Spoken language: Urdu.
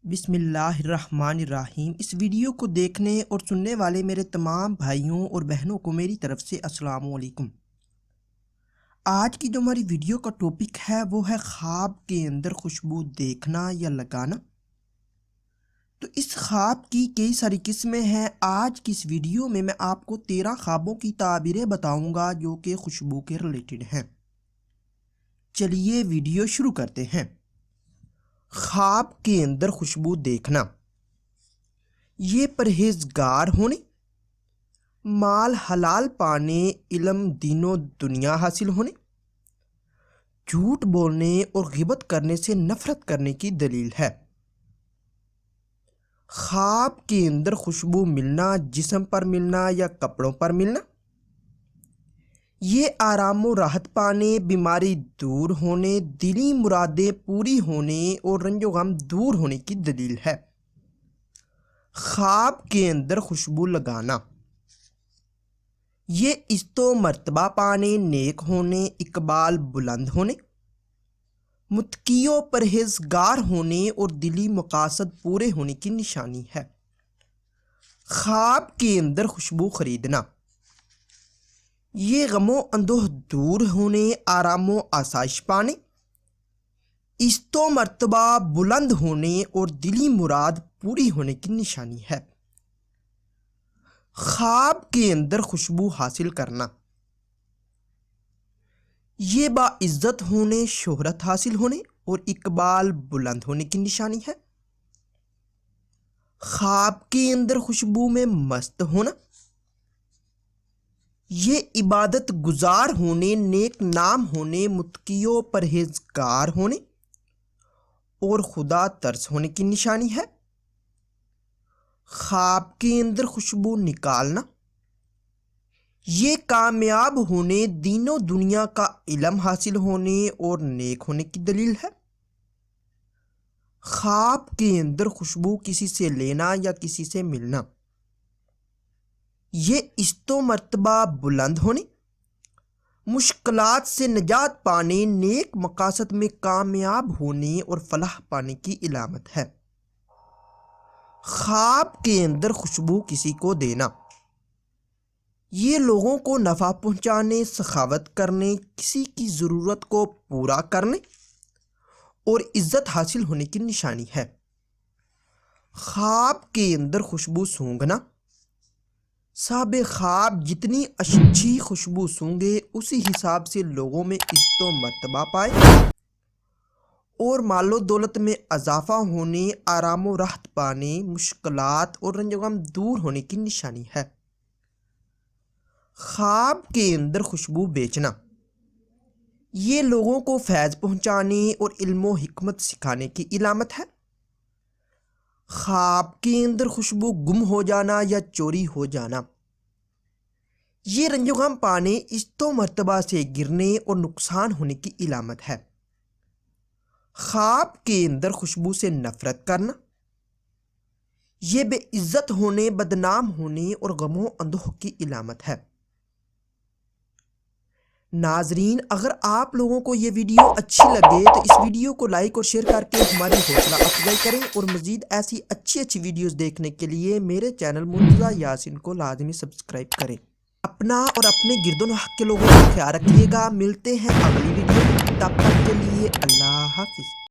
بسم اللہ الرحمن الرحیم۔ اس ویڈیو کو دیکھنے اور سننے والے میرے تمام بھائیوں اور بہنوں کو میری طرف سے السلام علیکم۔ آج کی جو ہماری ویڈیو کا ٹاپک ہے وہ ہے خواب کے اندر خوشبو دیکھنا یا لگانا۔ تو اس خواب کی کئی ساری قسمیں ہیں۔ آج کی اس ویڈیو میں آپ کو 13 خوابوں کی تعبیریں بتاؤں گا جو کہ خوشبو کے ریلیٹڈ ہیں۔ چلیے ویڈیو شروع کرتے ہیں۔ خواب کے اندر خوشبو دیکھنا، یہ پرہیزگار ہونے، مال حلال پانے، علم دین و دنیا حاصل ہونے، جھوٹ بولنے اور غیبت کرنے سے نفرت کرنے کی دلیل ہے۔ خواب کے اندر خوشبو ملنا، جسم پر ملنا یا کپڑوں پر ملنا، یہ آرام و راحت پانے، بیماری دور ہونے، دلی مرادیں پوری ہونے اور رنج و غم دور ہونے کی دلیل ہے۔ خواب کے اندر خوشبو لگانا، یہ عزت و مرتبہ پانے، نیک ہونے، اقبال بلند ہونے، متقی و پرہیزگار ہونے اور دلی مقاصد پورے ہونے کی نشانی ہے۔ خواب کے اندر خوشبو خریدنا، یہ غم و اندوہ دور ہونے، آرام و آسائش پانے، عزت و مرتبہ بلند ہونے اور دلی مراد پوری ہونے کی نشانی ہے۔ خواب کے اندر خوشبو حاصل کرنا، یہ باعزت ہونے، شہرت حاصل ہونے اور اقبال بلند ہونے کی نشانی ہے۔ خواب کے اندر خوشبو میں مست ہونا، یہ عبادت گزار ہونے، نیک نام ہونے، متقی و پرہیزگار ہونے اور خدا ترس ہونے کی نشانی ہے۔ خواب کے اندر خوشبو نکالنا، یہ کامیاب ہونے، دین و دنیا کا علم حاصل ہونے اور نیک ہونے کی دلیل ہے۔ خواب کے اندر خوشبو کسی سے لینا یا کسی سے ملنا، یہ عزت و مرتبہ بلند ہونے، مشکلات سے نجات پانے، نیک مقاصد میں کامیاب ہونے اور فلاح پانے کی علامت ہے۔ خواب کے اندر خوشبو کسی کو دینا، یہ لوگوں کو نفع پہنچانے، سخاوت کرنے، کسی کی ضرورت کو پورا کرنے اور عزت حاصل ہونے کی نشانی ہے۔ خواب کے اندر خوشبو سونگھنا، صاحب خواب جتنی اچھی خوشبو سونگے اسی حساب سے لوگوں میں عزت و مرتبہ پائے اور مال و دولت میں اضافہ ہونے، آرام و راحت پانے، مشکلات اور رنج و غم دور ہونے کی نشانی ہے۔ خواب کے اندر خوشبو بیچنا، یہ لوگوں کو فیض پہنچانے اور علم و حکمت سکھانے کی علامت ہے۔ خواب کے اندر خوشبو گم ہو جانا یا چوری ہو جانا، یہ رنج و غم پانے، عزت و مرتبہ سے گرنے اور نقصان ہونے کی علامت ہے۔ خواب کے اندر خوشبو سے نفرت کرنا، یہ بے عزت ہونے، بدنام ہونے اور غم و اندوہ کی علامت ہے۔ ناظرین، اگر آپ لوگوں کو یہ ویڈیو اچھی لگے تو اس ویڈیو کو لائک اور شیئر کر کے ہماری حوصلہ افزائی کریں اور مزید ایسی اچھی ویڈیوز دیکھنے کے لیے میرے چینل مرتضی یاسین کو لازمی سبسکرائب کریں۔ اپنا اور اپنے گرد و نواح کے لوگوں کا خیال رکھیے گا۔ ملتے ہیں اگلی ویڈیو میں، تب تک کے لیے اللہ حافظ۔